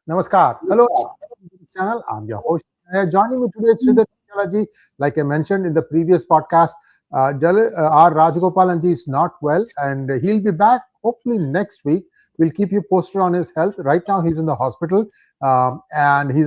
Namaskar. Hello, channel. I'm your host. Joining me today is Sridhar Chityala. Like I mentioned in the previous podcast, R. Rajagopalan ji is not well and he'll be back hopefully next week. We'll keep you posted on his health. Right now, he's in the hospital and he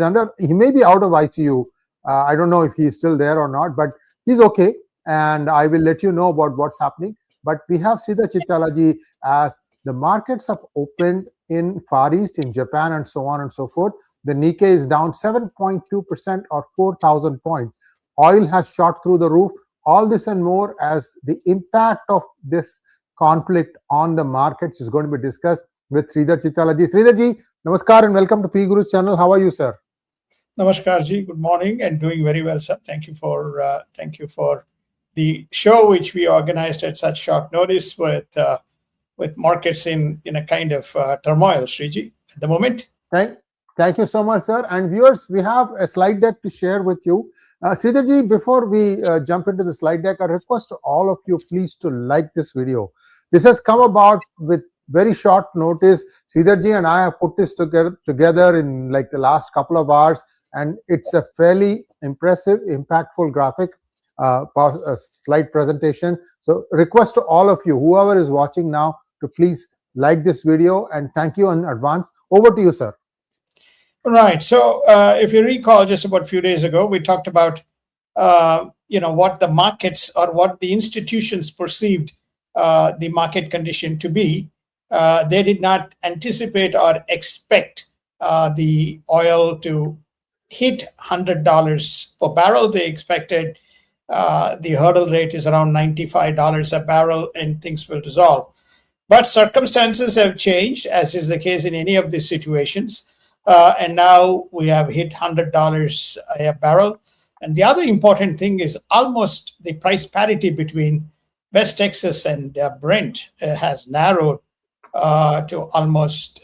may be out of ICU. I don't know if he's still there or not, but he's okay. And I will let you know about what's happening. But we have Sridhar Chityala as the markets have opened in Far East, in Japan, and so on and so forth. The Nikkei is down 7.2% or 4,000 points. Oil has shot through the roof. All this and more as the impact of this conflict on the markets is going to be discussed with Sridhar Chityala. Sridhar ji, namaskar and welcome to P Guru's channel. How are you, sir? Namaskar ji. Good morning and doing very well, sir. Thank you for the show which we organized at such short notice with markets in a kind of turmoil, Sriji, at the moment. Thank you so much, sir. And viewers, we have a slide deck to share with you. Sridhar ji, before we jump into the slide deck, I request to all of you, please to like this video. This has come about with very short notice. Sridhar ji and I have put this together in like the last couple of hours, and it's a fairly impressive, impactful graphic. Slide presentation. So request to all of you, whoever is watching now, to please like this video and thank you in advance. Over to you, sir. Right. So if you recall, just about a few days ago, we talked about what the markets or what the institutions perceived the market condition to be. They did not anticipate or expect the oil to hit $100 per barrel. They expected the hurdle rate is around $95 a barrel and things will resolve. But circumstances have changed, as is the case in any of these situations. And now we have hit $100 a barrel. And the other important thing is almost the price parity between West Texas and Brent has narrowed to almost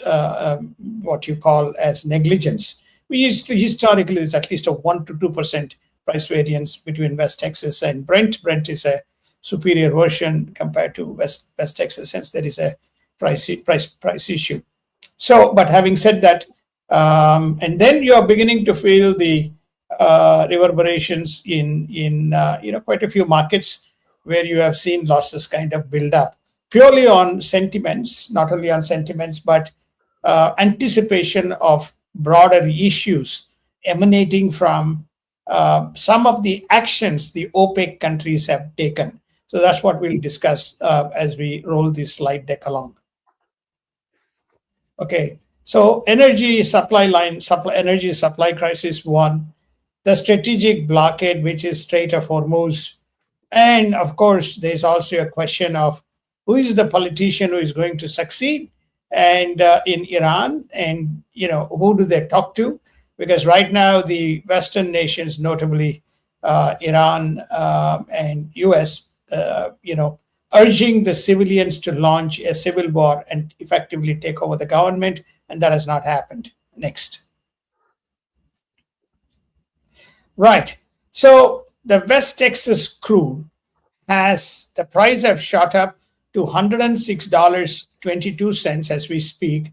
what you call as negligence. Historically, there's at least a 1 to 2% price variance between West Texas and Brent. Brent is a superior version compared to West Texas, since there is a price issue. So, but having said that, and then you are beginning to feel the reverberations in quite a few markets where you have seen losses kind of build up purely on sentiments, not only on sentiments, but anticipation of broader issues emanating from some of the actions the OPEC countries have taken. So that's what we'll discuss as we roll this slide deck along. Okay, so energy supply crisis 1, the strategic blockade, which is Strait of Hormuz, and of course there's also a question of who is the politician who is going to succeed, and in Iran, and who do they talk to? Because right now the Western nations, notably Iran and US, urging the civilians to launch a civil war and effectively take over the government, and that has not happened. Next. Right. So the West Texas crude the price have shot up to $106.22 as we speak,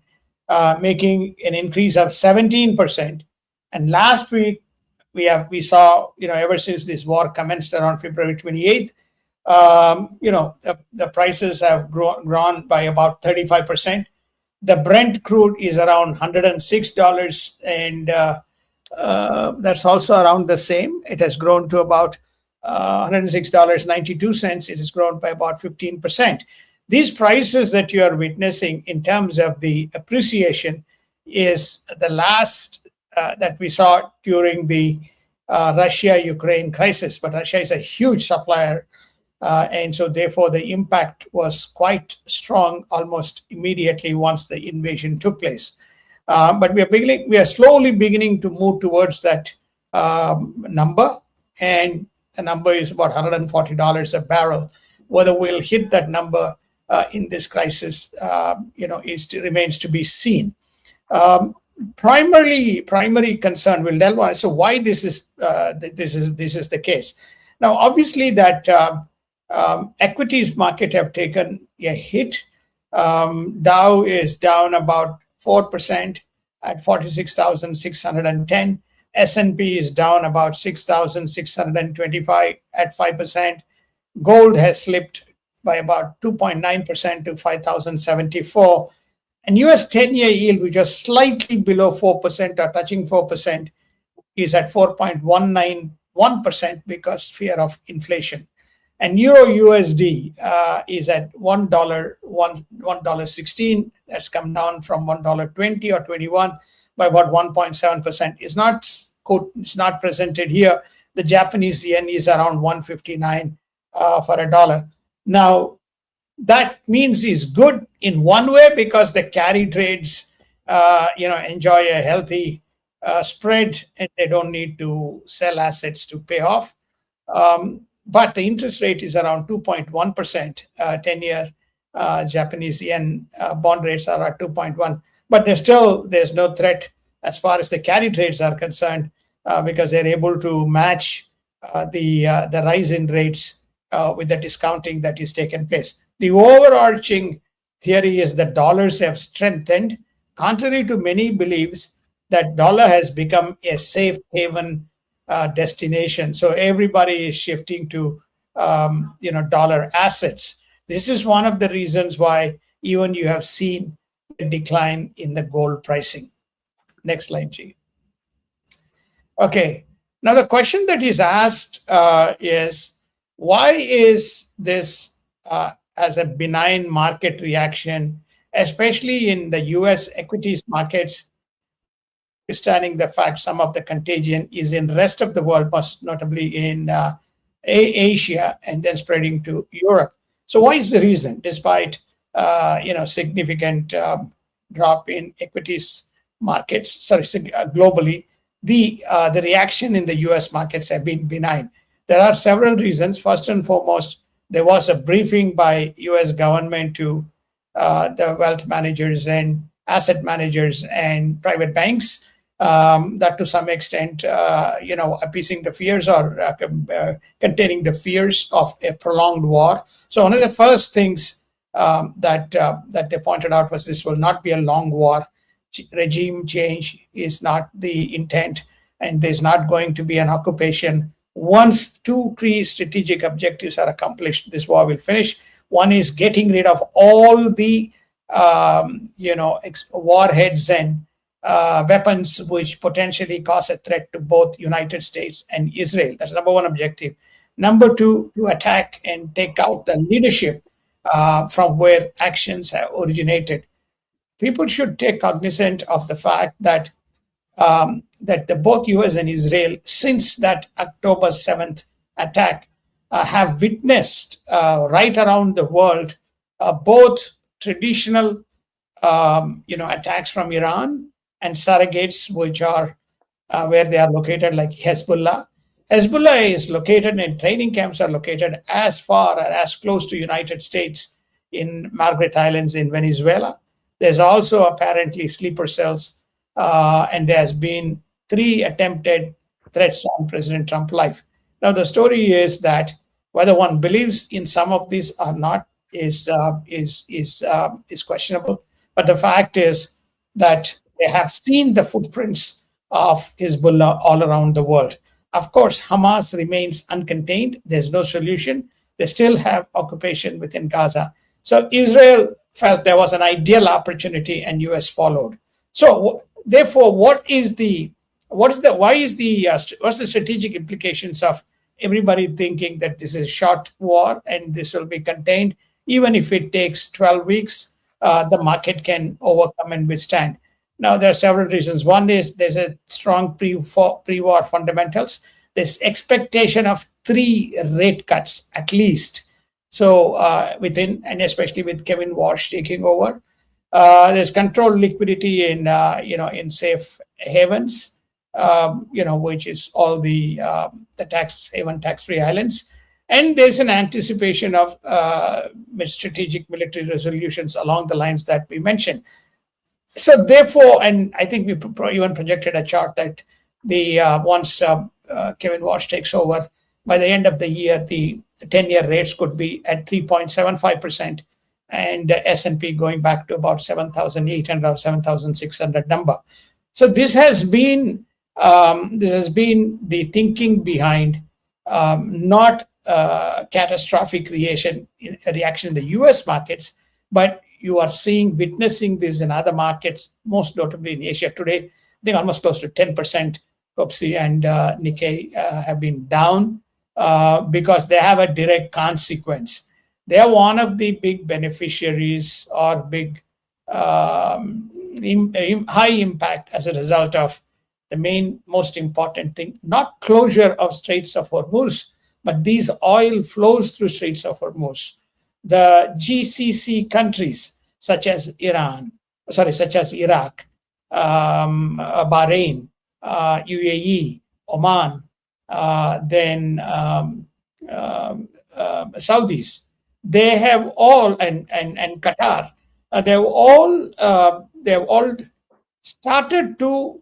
making an increase of 17%. And last week, we saw, ever since this war commenced around February 28th, the prices have grown by about 35%. The Brent crude is around $106, and that's also around the same. It has grown to about $106.92. It has grown by about 15%. These prices that you are witnessing in terms of the appreciation is the last that we saw during the Russia-Ukraine crisis. But Russia is a huge supplier, and so therefore the impact was quite strong almost immediately once the invasion took place. But we are slowly beginning to move towards that number, and the number is about $140 a barrel. Whether we'll hit that number in this crisis, remains to be seen. Primary concern will delve on. So why this is the case? Now, obviously, that equities market have taken a hit. Dow is down about 4%. at 46,610. S&P is down about 6,625 at 5%. Gold has slipped by about 2.9% to 5,074. And US 10-year yield, which was slightly below 4% or touching 4%, is at 4.191% because fear of inflation. And Euro USD is at $1.16. That's come down from $1.20 or 21 by about 1.7%. It's not presented here. The Japanese yen is around 159 for a dollar. Now, that means is good in one way because the carry trades, enjoy a healthy spread and they don't need to sell assets to pay off. But the interest rate is around 2.1%. 10-year Japanese yen bond rates are at 2.1. But there's no threat as far as the carry trades are concerned because they're able to match the rise in rates with the discounting that is taken place. The overarching theory is that dollars have strengthened, contrary to many beliefs that dollar has become a safe haven destination. So everybody is shifting to dollar assets. This is one of the reasons why even you have seen a decline in the gold pricing. Next slide, G. Okay. Now the question that is asked is, why is this as a benign market reaction, especially in the US equities markets, understanding the fact some of the contagion is in the rest of the world, most notably in Asia, and then spreading to Europe. So why is the reason, despite significant drop in equities markets, globally, the reaction in the US markets have been benign? There are several reasons. First and foremost, there was a briefing by US government to the wealth managers and asset managers and private banks that to some extent, appeasing the fears or containing the fears of a prolonged war. So one of the first things that they pointed out was this will not be a long war. Regime change is not the intent, and there's not going to be an occupation. Once two key strategic objectives are accomplished, this war will finish. One is getting rid of all the warheads and weapons which potentially cause a threat to both United States and Israel. That's number one objective. Number two, to attack and take out the leadership from where actions have originated. People should take cognizance of the fact that both US and Israel, since that October 7th attack, have witnessed right around the world both traditional attacks from Iran and surrogates, which are where they are located, like Hezbollah. Hezbollah is located and training camps are located as far or as close to United States in Margaret Islands in Venezuela. There's also apparently sleeper cells, and there has been 3 attempted threats on President Trump's life. Now, the story is that whether one believes in some of these or not is questionable. But the fact is that they have seen the footprints of Hezbollah all around the world. Of course, Hamas remains uncontained. There's no solution. They still have occupation within Gaza. So Israel felt there was an ideal opportunity, and US followed. So therefore, what's the strategic implications of everybody thinking that this is a short war and this will be contained? Even if it takes 12 weeks, the market can overcome and withstand. Now, there are several reasons. One is there's a strong pre-war fundamentals. There's expectation of 3 rate cuts at least. So and especially with Kevin Walsh taking over, there's controlled liquidity in safe havens, which is all the tax haven, tax-free islands. And there's an anticipation of strategic military resolutions along the lines that we mentioned. So therefore, and I think we even projected a chart that once Kevin Walsh takes over, by the end of the year, the 10-year rates could be at 3.75%, and S&P going back to about 7,800 or 7,600 number. So this has been the thinking behind not catastrophic reaction in the U.S. markets, but you are witnessing this in other markets, most notably in Asia today. I think almost close to 10%, Kopsi and Nikkei have been down because they have a direct consequence. They are one of the big beneficiaries or big high impact as a result of the most important thing, not closure of Straits of Hormuz, but these oil flows through Straits of Hormuz. The GCC countries, such as Iraq, Bahrain, UAE, Oman, then Saudis, they have all, and Qatar, they've all started to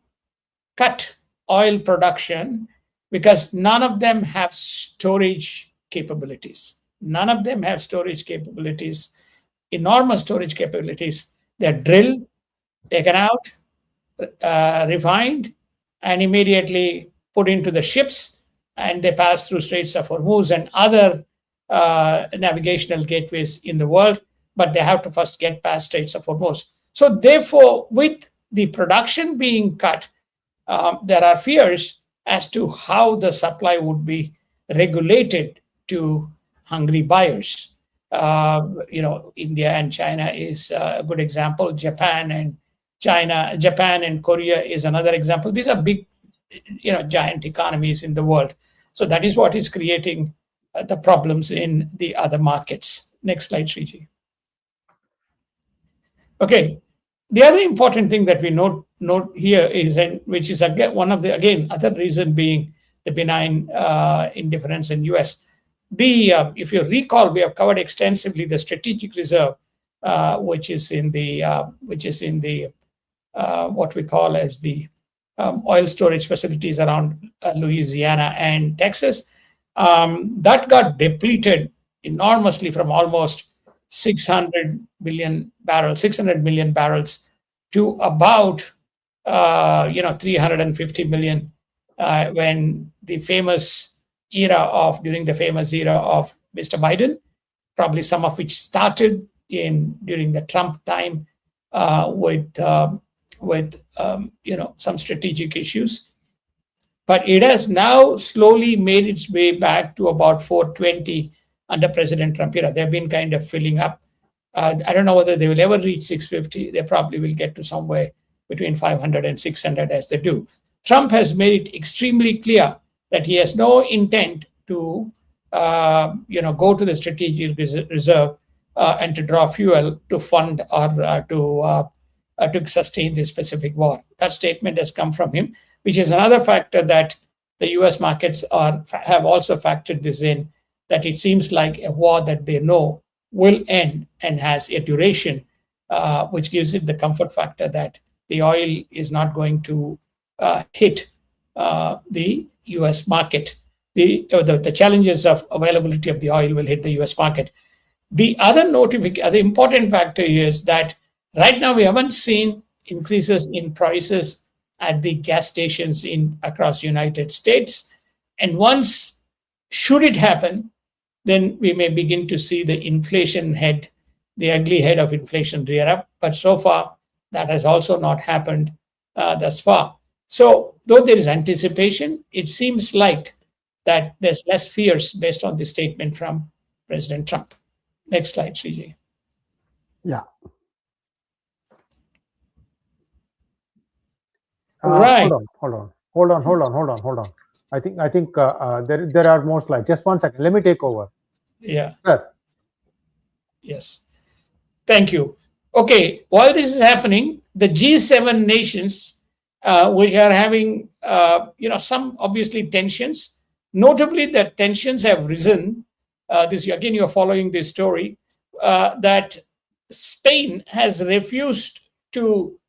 cut oil production because none of them have storage capabilities. None of them have storage capabilities, enormous storage capabilities. They're drilled, taken out, refined, and immediately put into the ships, and they pass through Straits of Hormuz and other navigational gateways in the world, but they have to first get past Straits of Hormuz. So therefore, with the production being cut, there are fears as to how the supply would be regulated to hungry buyers. India and China is a good example. Japan and Korea is another example. These are big, giant economies in the world. So that is what is creating the problems in the other markets. Next slide, Sriji. Okay. The other important thing that we note here is, and which is again one of the other reason being the benign indifference in US. If you recall, we have covered extensively the strategic reserve, which is in the what we call as the oil storage facilities around Louisiana and Texas. That got depleted enormously from almost 600 million barrels to about 350 million during the famous era of Mr. Biden, probably some of which started during the Trump time with some strategic issues. But it has now slowly made its way back to about 420 under President Trump era. They've been kind of filling up. I don't know whether they will ever reach 650. They probably will get to somewhere between 500 and 600 as they do. Trump has made it extremely clear that he has no intent to go to the strategic reserve and to draw fuel to fund or to sustain this specific war. That statement has come from him, which is another factor that the US markets have also factored this in, that it seems like a war that they know will end and has a duration, which gives it the comfort factor that the oil is not going to hit the US market. The challenges of availability of the oil will hit the US market. The other important factor is that right now we haven't seen increases in prices at the gas stations across United States. And once, should it happen, then we may begin to see the inflation head, the ugly head of inflation rear up. But so far, that has also not happened thus far. So though there is anticipation, it seems like that there's less fears based on the statement from President Trump. Next slide, Sriji. Yeah. Right. Hold on. I think there are more slides. Just 1 second. Let me take over. Yeah. Sir. Yes. Thank you. Okay. While this is happening, the G7 nations, which are having, some obviously tensions. Notably, the tensions have risen. You're following this story, that Spain has refused to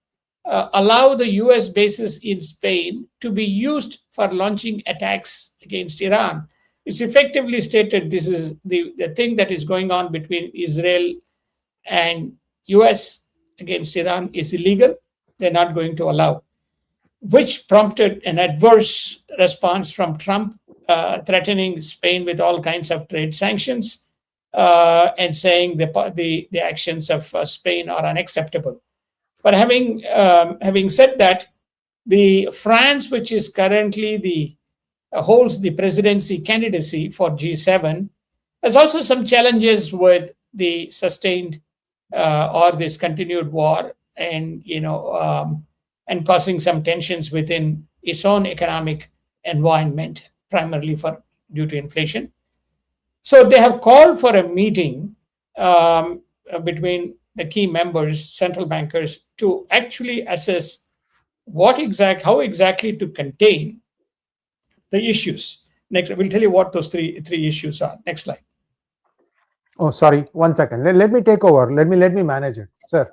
allow the US bases in Spain to be used for launching attacks against Iran. It's effectively stated this is the thing that is going on between Israel and US against Iran is illegal. They're not going to allow. which prompted an adverse response from Trump, threatening Spain with all kinds of trade sanctions, and saying the actions of Spain are unacceptable. But having said that, the France, which is currently the holds the presidency candidacy for G7, has also some challenges with the sustained or this continued war, and and causing some tensions within its own economic environment, primarily for due to inflation. So they have called for a meeting between the key members, central bankers, to actually assess how exactly to contain the issues. Next, we'll tell you what those three issues are. Next slide. Oh, sorry. 1 second. Let me take over. Let me manage it, sir.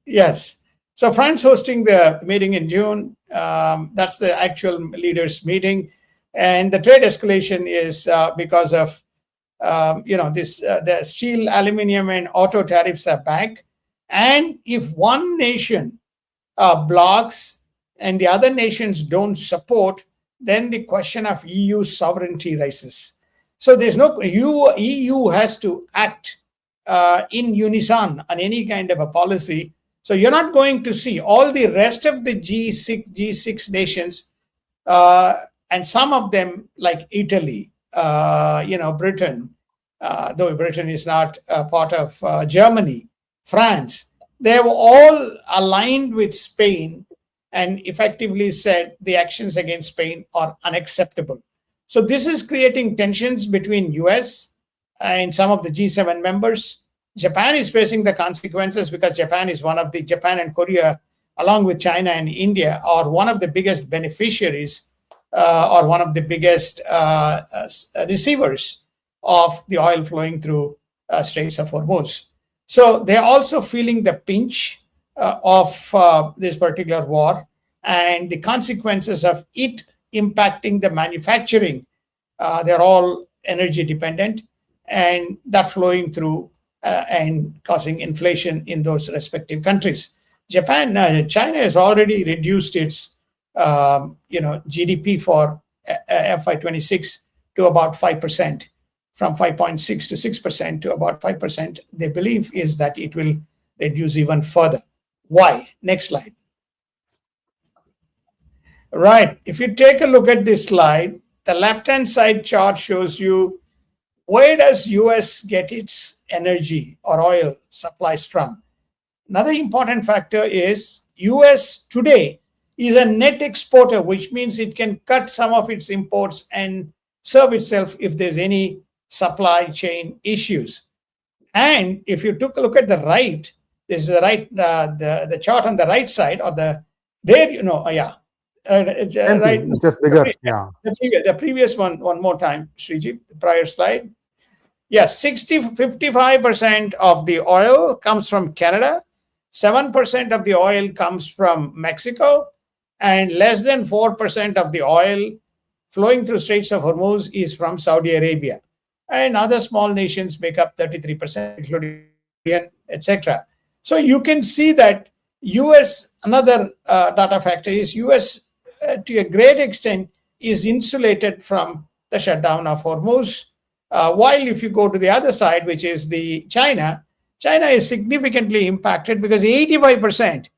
Yes. So France hosting the meeting in June. That's the actual leaders meeting, and the trade escalation is because of the steel, aluminium, and auto tariffs are back. And if one nation blocks and the other nations don't support, then the question of EU sovereignty rises. So there's no EU has to act in unison on any kind of a policy. So you're not going to see all the rest of the G6 nations, and some of them like Italy, Britain, though Britain is not a part of Germany, France, they have all aligned with Spain and effectively said the actions against Spain are unacceptable. So this is creating tensions between US and some of the G7 members. Japan is facing the consequences because Japan and Korea, along with China and India, are one of the biggest beneficiaries or one of the biggest receivers of the oil flowing through Straits of Hormuz. So they're also feeling the pinch of this particular war and the consequences of it impacting the manufacturing. They're all energy dependent, and that flowing through and causing inflation in those respective countries. China has already reduced its GDP for FY26 to about 5%, from 5.6 to 6% to about 5%. They believe is that it will reduce even further. Why? Next slide. Right. If you take a look at this slide, the left-hand side chart shows you where does US get its energy or oil supplies from. Another important factor is US today is a net exporter, which means it can cut some of its imports and serve itself if there's any supply chain issues. And if you took a look at the right, this is the right the chart on the right side, or right, just bigger. Yeah. The previous one more time, Srijit, the prior slide. Yes, 55% of the oil comes from Canada, 7% of the oil comes from Mexico, and less than 4% of the oil flowing through Straits of Hormuz is from Saudi Arabia. And other small nations make up 33%, including Iran, etc. So you can see that US, another data factor is US to a great extent is insulated from the shutdown of Hormuz. While if you go to the other side, which is the China is significantly impacted because 85%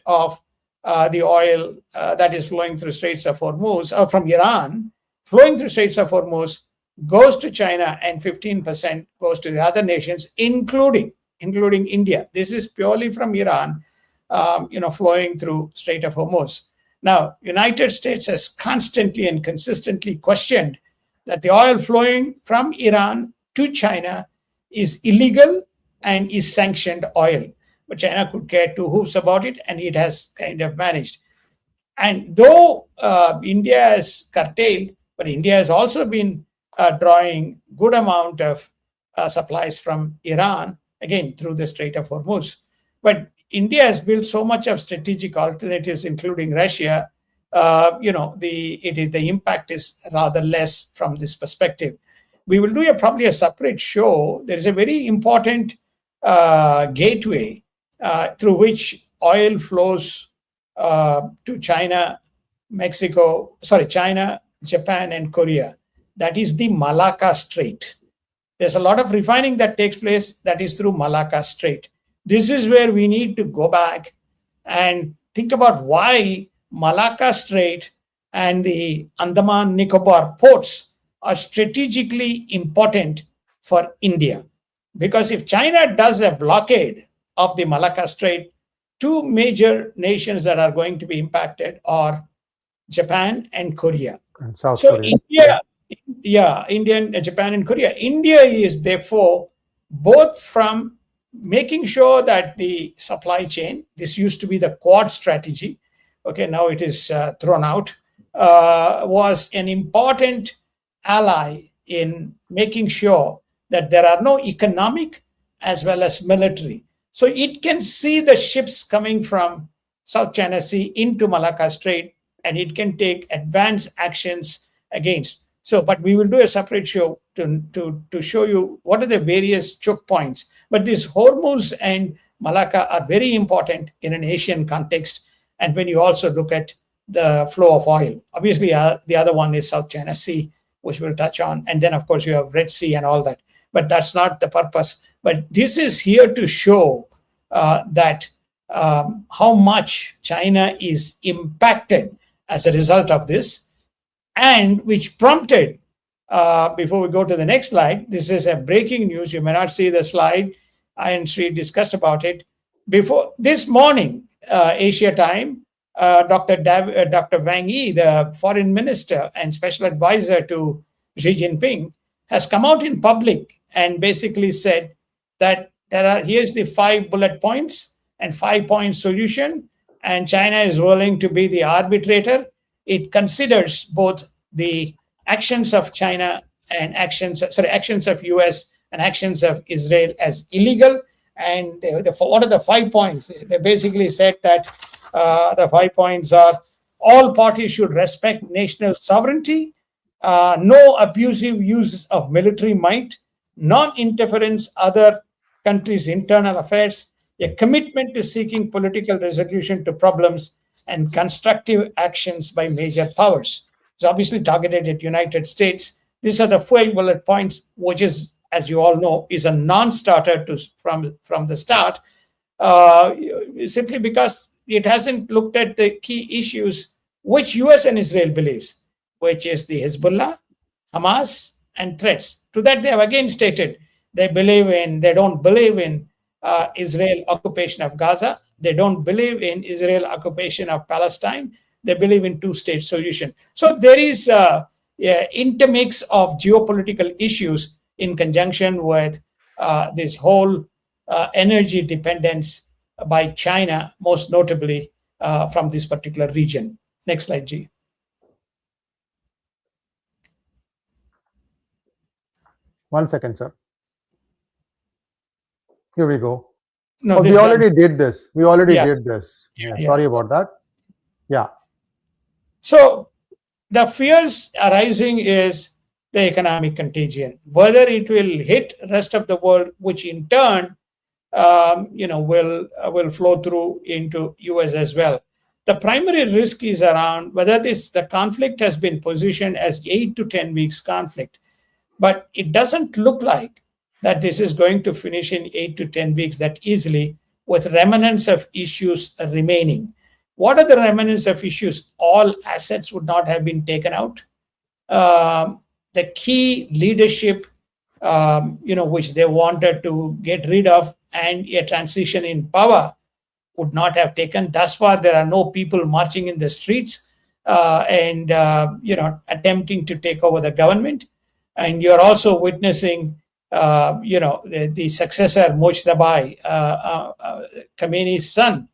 of the oil that is flowing through Straits of Hormuz, from Iran, flowing through Straits of Hormuz, goes to China, and 15% goes to the other nations, including India. This is purely from Iran, flowing through Strait of Hormuz. Now, United States has constantly and consistently questioned that the oil flowing from Iran to China is illegal and is sanctioned oil. But China could care two hooves about it, and it has kind of managed. And though India has curtailed, but India has also been drawing good amount of supplies from Iran, again, through the Strait of Hormuz. But India has built so much of strategic alternatives, including Russia. The impact is rather less from this perspective. We will do probably a separate show. There is a very important gateway through which oil flows to China, China, Japan, and Korea. That is the Malacca Strait. There's a lot of refining that takes place that is through Malacca Strait. This is where we need to go back and think about why Malacca Strait and the Andaman Nicobar ports are strategically important for India. Because if China does a blockade of the Malacca Strait, two major nations that are going to be impacted are Japan and Korea. And South So Korea. India, Japan, and Korea. India is therefore both from making sure that the supply chain, this used to be the Quad strategy, okay, now it is thrown out, was an important ally in making sure that there are no economic as well as military. So it can see the ships coming from South China Sea into Malacca Strait, and it can take advanced actions against. So, but we will do a separate show to show you what are the various choke points. But these Hormuz and Malacca are very important in an Asian context. And when you also look at the flow of oil, obviously the other one is South China Sea, which we'll touch on. And then, of course, you have Red Sea and all that. But that's not the purpose. But this is here to show that how much China is impacted as a result of this, and which prompted, before we go to the next slide, this is a breaking news. You may not see the slide. I and Sri discussed about it. Before this morning, Asia time, Dr. Wang Yi, the foreign minister and special advisor to Xi Jinping, has come out in public and basically said that here's the 5 bullet points and 5-point solution, and China is willing to be the arbitrator. It considers both the actions of China and actions of US and actions of Israel as illegal. And what are the 5 points? They basically said that the 5 points are: all parties should respect national sovereignty, no abusive use of military might, non-interference other countries' internal affairs, a commitment to seeking political resolution to problems, and constructive actions by major powers. It's obviously targeted at United States. These are the 5 bullet points, which is, as you all know, is a non-starter from the start, simply because it hasn't looked at the key issues which US and Israel believes, which is the Hezbollah, Hamas, and threats. To that, they have again stated they don't believe in Israel occupation of Gaza. They don't believe in Israel occupation of Palestine. They believe in two-state solution. So there is intermix of geopolitical issues in conjunction with this whole energy dependence by China, most notably from this particular region. Next slide, G. One second, sir. Here we go. No, we already did this. We already did this. Yeah. Sorry about that. Yeah. So the fears arising is the economic contagion, whether it will hit rest of the world, which in turn, will flow through into US as well. The primary risk is around whether the conflict has been positioned as 8 to 10 weeks conflict, but it doesn't look like that this is going to finish in 8 to 10 weeks that easily, with remnants of issues remaining. What are the remnants of issues? All assets would not have been taken out. The key leadership, which they wanted to get rid of, and a transition in power would not have taken. Thus far, there are no people marching in the streets and attempting to take over the government. And you're also witnessing, the successor, Mojtaba, Khamenei's son,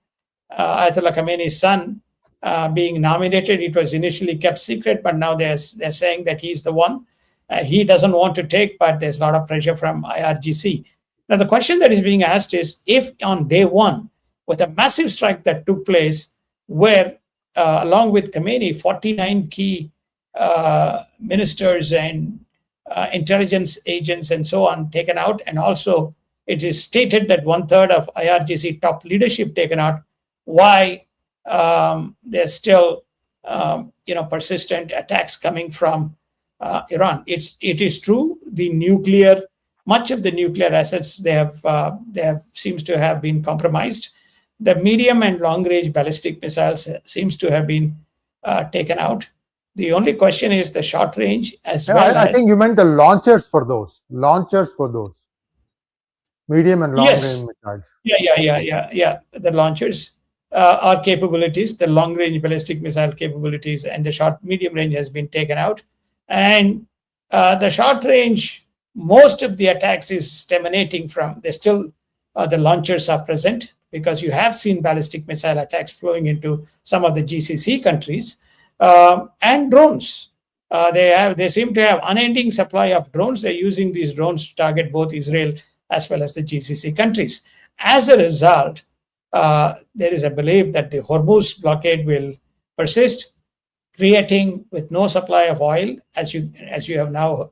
Ayatollah Khamenei's son, being nominated. It was initially kept secret, but now they're saying that he's the one. He doesn't want to take, but there's a lot of pressure from IRGC. Now, the question that is being asked is, if on day one, with a massive strike that took place, where along with Khamenei, 49 key ministers and intelligence agents and so on taken out, and also it is stated that 1/3 of IRGC top leadership taken out, why there's still persistent attacks coming from Iran. It is true much of the nuclear assets they have seems to have been compromised. The medium and long range ballistic missiles seems to have been taken out. The only question is the short range as well I as. think you meant the launchers for those. Medium and long range missiles. Yeah. The launchers are capabilities. The long range ballistic missile capabilities and the short medium range has been taken out. And the short range, most of the attacks is emanating from. There's still the launchers are present, because you have seen ballistic missile attacks flowing into some of the GCC countries, and drones. They seem to have unending supply of drones. They're using these drones to target both Israel as well as the GCC countries. As a result, there is a belief that the Hormuz blockade will persist, creating, with no supply of oil, as you have now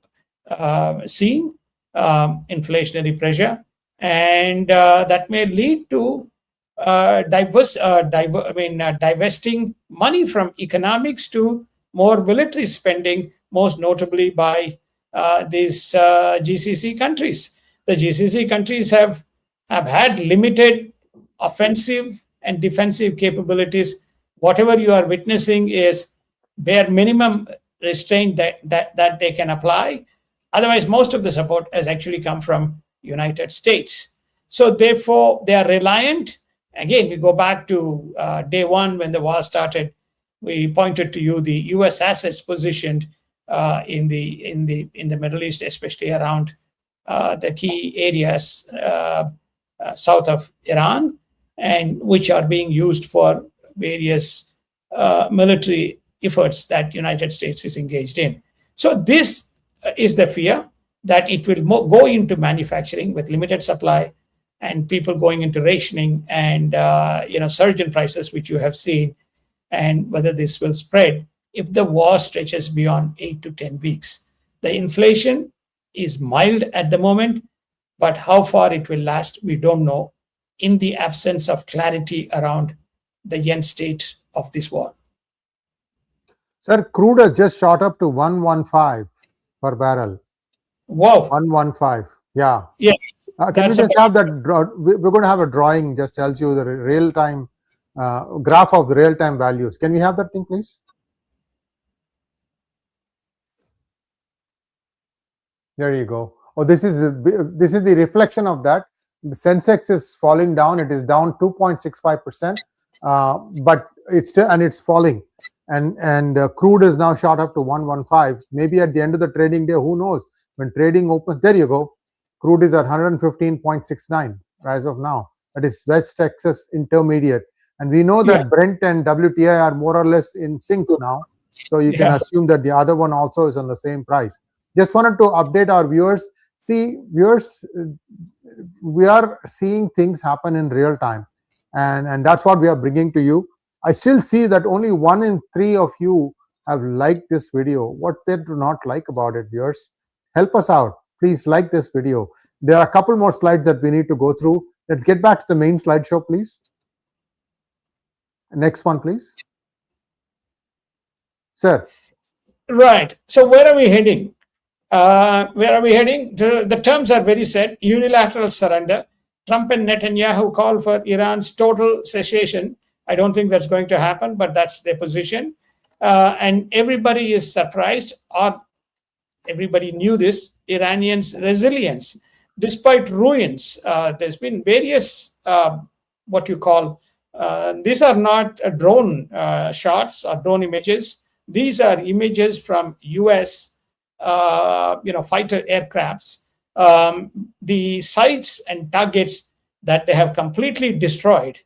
seen, inflationary pressure, and that may lead to divesting money from economics to more military spending, most notably by these GCC countries. The GCC countries have had limited offensive and defensive capabilities. Whatever you are witnessing is bare minimum restraint that they can apply. Otherwise, most of the support has actually come from United States. So therefore, they are reliant. Again, we go back to day one when the war started. We pointed to you the U.S. assets positioned in the Middle East, especially around the key areas south of Iran, and which are being used for various military efforts that United States is engaged in. So this is the fear that it will go into manufacturing with limited supply, and people going into rationing and surge in prices, which you have seen, and whether this will spread if the war stretches beyond 8 to 10 weeks. The inflation is mild at the moment, but how far it will last, we don't know, in the absence of clarity around the end state of this war. Sir, crude has just shot up to 115 per barrel. Wow. 115. Yeah. Yes. Can we just have that? We're going to have a drawing, just tells you the real-time graph of the real-time values. Can we have that thing, please? There you go. Oh, this is the reflection of that. The Sensex is falling down. It is down 2.65%, but it's falling. And crude is now shot up to 115. Maybe at the end of the trading day, who knows? When trading opens, there you go. Crude is at 115.69 as of now. That is West Texas Intermediate. And we know that Brent and WTI are more or less in sync now. So you can assume that the other one also is on the same price. Just wanted to update our viewers. See, viewers, we are seeing things happen in real time. And that's what we are bringing to you. I still see that only 1 in 3 of you have liked this video. What they do not like about it, viewers? Help us out. Please like this video. There are a couple more slides that we need to go through. Let's get back to the main slideshow, please. Next one, please. Sir. Right. So where are we heading? The terms are very set. Unilateral surrender. Trump and Netanyahu call for Iran's total cessation. I don't think that's going to happen, but that's their position. And everybody is surprised, or everybody knew this, Iranians' resilience. Despite ruins, there's been various, what you call, these are not drone shots or drone images. These are images from U.S. Fighter aircrafts. The sites and targets that they have completely destroyed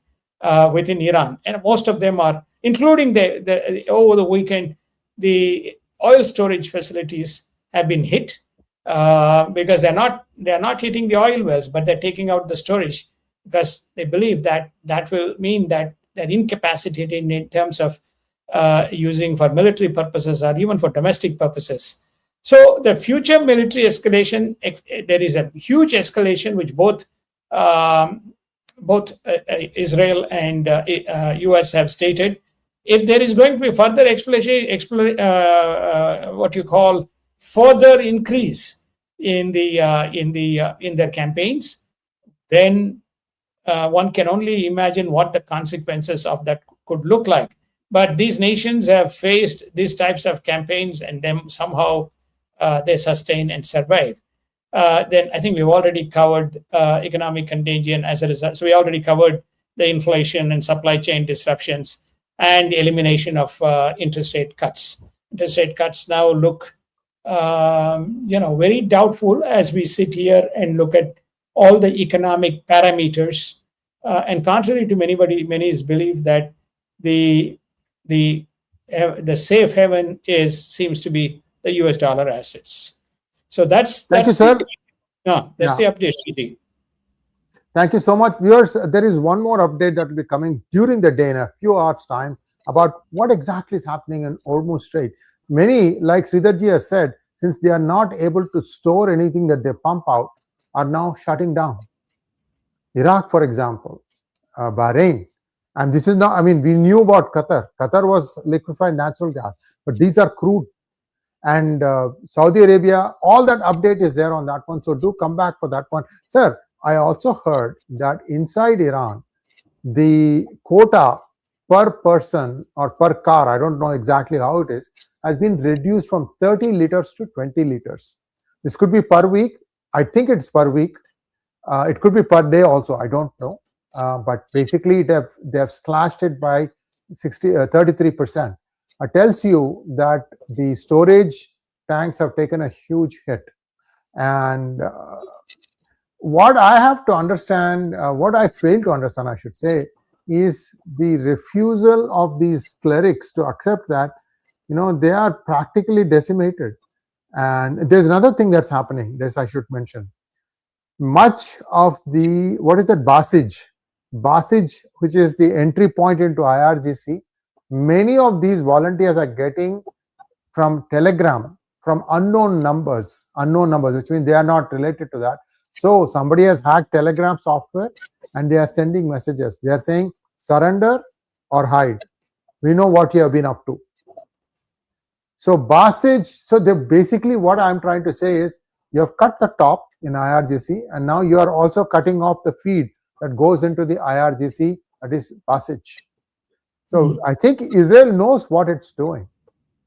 within Iran, and most of them are, including the over the weekend, the oil storage facilities have been hit because they're not hitting the oil wells, but they're taking out the storage because they believe that will mean that they're incapacitated in terms of using for military purposes or even for domestic purposes. So the future military escalation, there is a huge escalation which both both Israel and US have stated, if there is going to be further what you call further increase in their campaigns, then one can only imagine what the consequences of that could look like. But these nations have faced these types of campaigns, and then somehow they sustain and survive. Then I think we've already covered economic contagion as a result. So we already covered the inflation and supply chain disruptions and the elimination of interest rate cuts. Interest rate cuts now look, very doubtful as we sit here and look at all the economic parameters. And contrary to many's belief that the safe haven seems to be the US dollar assets. So Thank you, sir. That's the update, Sridhar. Thank you so much. Viewers, there is one more update that will be coming during the day in a few hours' time about what exactly is happening in Hormuz Strait. Many, like Sridharji has said, since they are not able to store anything that they pump out, are now shutting down. Iraq, for example, Bahrain. And this is not, we knew about Qatar. Qatar was liquefied natural gas, but these are crude. And Saudi Arabia, all that update is there on that one. So do come back for that one. Sir, I also heard that inside Iran, the quota per person or per car, I don't know exactly how it is, has been reduced from 30 liters to 20 liters. This could be per week. I think it's per week. It could be per day also. I don't know. But basically, they have slashed it by 33%. It tells you that the storage tanks have taken a huge hit. And what I have to understand, what I fail to understand, I should say, is the refusal of these clerics to accept that, they are practically decimated. And there's another thing that's happening, this I should mention. Much of the, what is that, Basij, which is the entry point into IRGC, many of these volunteers are getting from Telegram, from unknown numbers, which means they are not related to that. So somebody has hacked Telegram software and they are sending messages. They are saying, surrender or hide. We know what you have been up to. So Basij, so basically what I'm trying to say is, you have cut the top in IRGC and now you are also cutting off the feed that goes into the IRGC, that is Basij. So I think Israel knows what it's doing.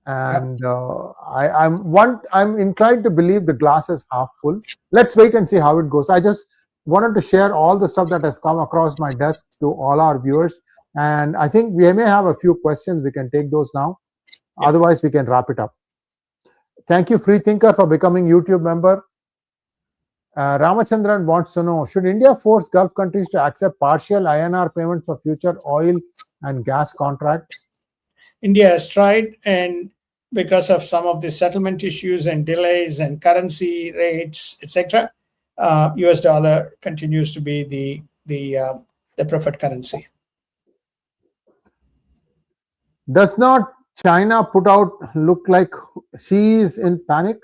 And I'm inclined to believe the glass is half full. Let's wait and see how it goes. I just wanted to share all the stuff that has come across my desk to all our viewers. And I think we may have a few questions. We can take those now. Yeah. Otherwise, we can wrap it up. Thank you, Freethinker, for becoming YouTube member. Ramachandran wants to know, should India force Gulf countries to accept partial INR payments for future oil and gas contracts? India has tried, and because of some of the settlement issues and delays and currency rates, etc., US dollar continues to be the preferred currency. Does not China look like she is in panic?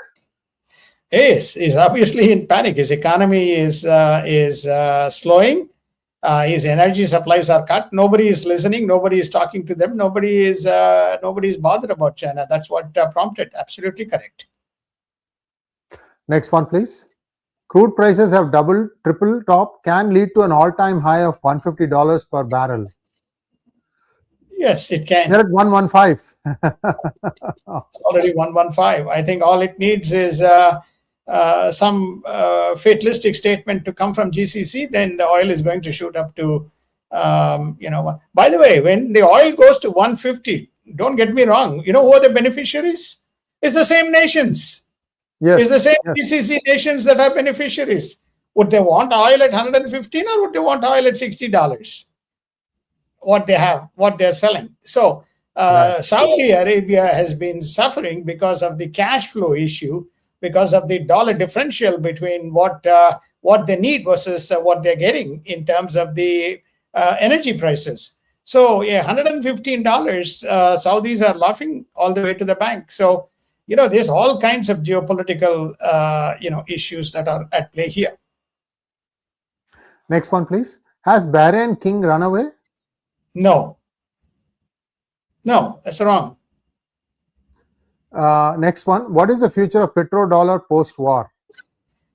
Yes, is obviously in panic. His economy is slowing. His energy supplies are cut. Nobody is listening. Nobody is talking to them. Nobody is bothered about China. That's what prompted. Absolutely correct. Next one, please. Crude prices have doubled, triple top, can lead to an all-time high of $150 per barrel. Yes, it can. They're at 115. It's already 115. I think all it needs is some fatalistic statement to come from GCC, then the oil is going to shoot up to, By the way, when the oil goes to 150, don't get me wrong, who are the beneficiaries? It's the same nations. Yes. It's the same GCC nations that are beneficiaries. Would they want oil at 115 or would they want oil at $60? What they have, what they're selling. So Saudi Arabia has been suffering because of the cash flow issue, because of the dollar differential between what they need versus what they're getting in terms of the energy prices. So $115, Saudis are laughing all the way to the bank. So, there's all kinds of geopolitical, issues that are at play here. Next one, please. Has Bahrain king run away? No, no, that's wrong. Next one. What is the future of petrodollar post-war?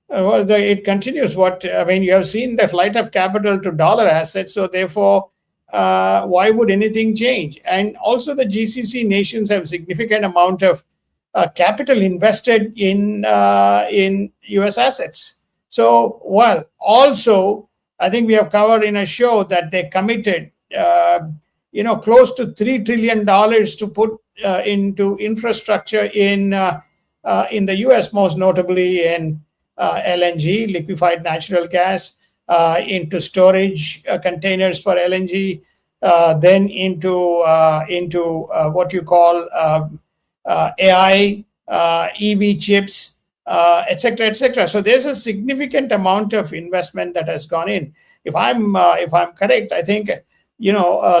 Well, it continues. You have seen the flight of capital to dollar assets, so therefore, why would anything change? And also, the GCC nations have significant amount of capital invested in U.S. assets. So, well, also, I think we have covered in a show that they committed, close to $3 trillion to put into infrastructure in the U.S., most notably in LNG, liquefied natural gas, into storage containers for LNG, then into what you call AI, EV chips, etc., etc. So there's a significant amount of investment that has gone in. If I'm correct, I think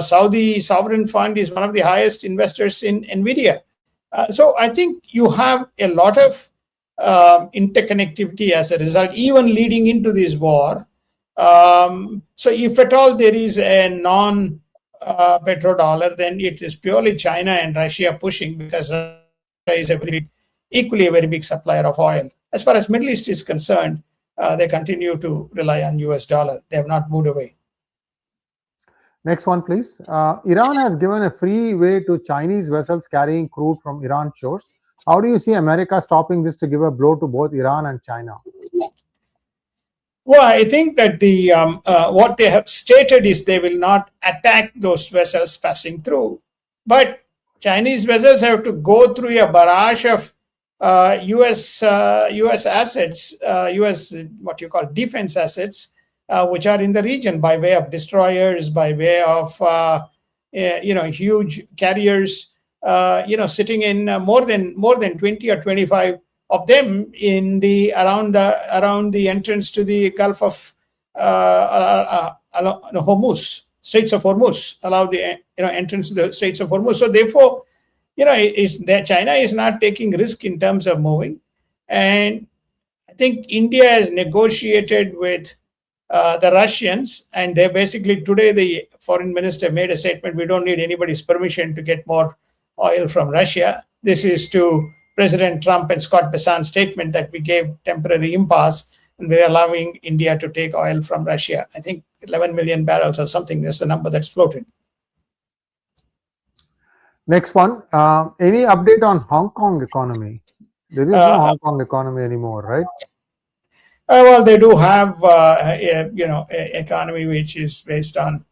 Saudi sovereign fund is one of the highest investors in Nvidia. So I think you have a lot of interconnectivity as a result, even leading into this war. So if at all there is a non-petrodollar, then it is purely China and Russia pushing, because Russia is equally a very big supplier of oil. As far as Middle East is concerned, they continue to rely on US dollar. They have not moved away. Next one, please. Iran has given a free way to Chinese vessels carrying crude from Iran shores. How do you see America stopping this to give a blow to both Iran and China? Well, I think that what they have stated is they will not attack those vessels passing through. But Chinese vessels have to go through a barrage of US assets, US what you call defense assets, which are in the region by way of destroyers, by way of huge carriers, sitting in more than 20 or 25 of them in around the entrance to the Gulf of Hormuz, Straits of Hormuz, allow the entrance to the Straits of Hormuz. So therefore, China is not taking risk in terms of moving, and I think India has negotiated with the Russians, and they basically, today the foreign minister made a statement: we don't need anybody's permission to get more oil from Russia. This is to President Trump and Scott Bessant's statement that we gave temporary impasse and we're allowing India to take oil from Russia. I think 11 million barrels or something. That's the number that's floated. Next one. Any update on Hong Kong economy? There is no Hong Kong economy anymore, right? Well, they do have a economy which is based on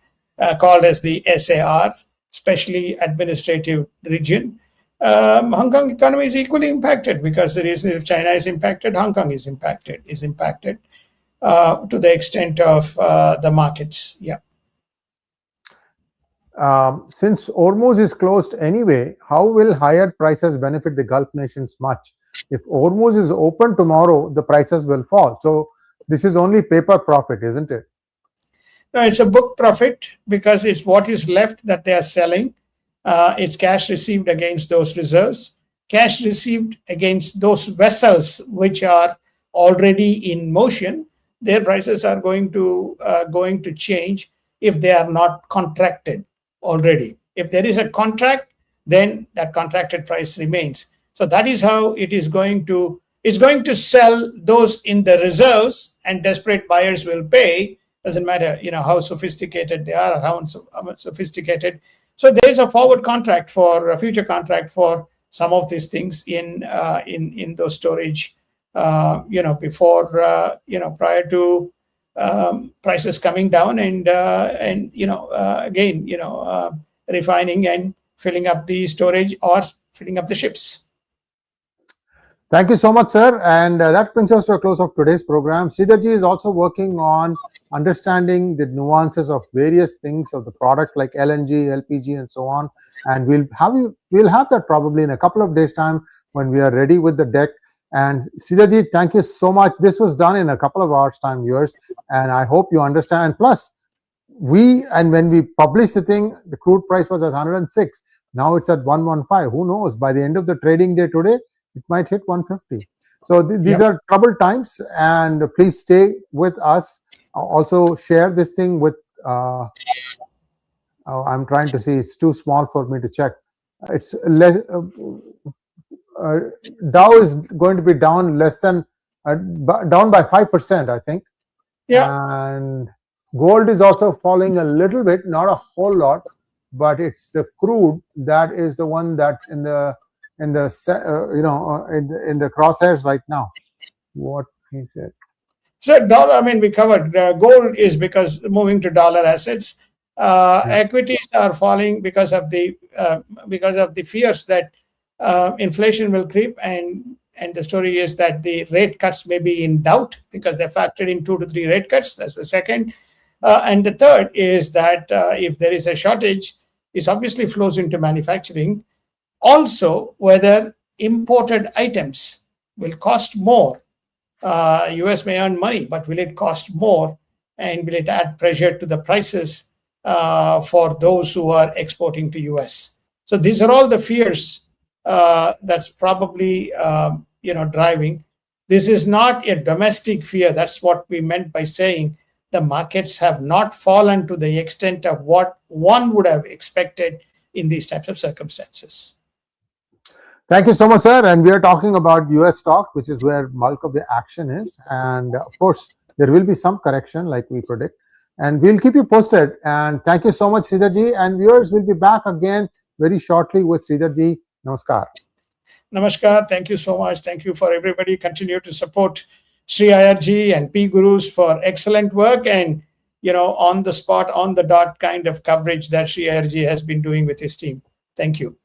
called as the SAR, Specially Administrative Region. Hong Kong economy is equally impacted, because the reason if China is impacted, Hong Kong is impacted to the extent of the markets. Yeah. Since Hormuz is closed anyway, how will higher prices benefit the Gulf nations much? If Hormuz is open tomorrow, the prices will fall. So this is only paper profit, isn't it? No, it's a book profit, because it's what is left that they are selling. It's cash received against those reserves, cash received against those vessels which are already in motion. Their prices are going to change if they are not contracted already. If there is a contract, then that contracted price remains. So that is how it is going to. It's going to sell those in the reserves, and desperate buyers will pay. Doesn't matter, how sophisticated they are or how unsophisticated. So there is a forward contract for a future contract for some of these things in those storage, before prior to prices coming down, and again, refining and filling up the storage or filling up the ships. Thank you so much, sir. And that brings us to a close of today's program. Sridharji is also working on understanding the nuances of various things of the product like LNG, LPG, and so on. And we'll have that probably in a couple of days' time when we are ready with the deck. And Sridharji, thank you so much. This was done in a couple of hours' time, viewers, and I hope you understand. And plus, when we published the thing, the crude price was at 106. Now it's at 115. Who knows? By the end of the trading day today, it might hit 150. So these are troubled times, and please stay with us. Also share this thing with I'm trying to see. It's too small for me to check. It's less. Uh, Dow is going to be down less than down by 5%, I think. Yeah. And gold is also falling a little bit, not a whole lot, but it's the crude that is the one that's in the in the crosshairs right now. What he said. So dollar, I mean, we covered gold is because moving to dollar assets. Equities are falling because of the fears that inflation will creep, and the story is that the rate cuts may be in doubt because they factored in 2 to 3 rate cuts. That's the second, and the third is that if there is a shortage, this obviously flows into manufacturing. Also, whether imported items will cost more. US may earn money, but will it cost more? And will it add pressure to the prices for those who are exporting to US? So these are all the fears that's probably driving. This is not a domestic fear. That's what we meant by saying the markets have not fallen to the extent of what one would have expected in these types of circumstances. Thank you so much, sir. And we are talking about US stock, which is where bulk of the action is. And of course, there will be some correction like we predict. And we'll keep you posted. And thank you so much, Sridharji. And viewers will be back again very shortly with Sridharji. Namaskar. Namaskar. Thank you so much. Thank you for everybody. Continue to support Sri IRG and P Gurus for excellent work and on the spot, on the dot kind of coverage that Sri IRG has been doing with his team. Thank you.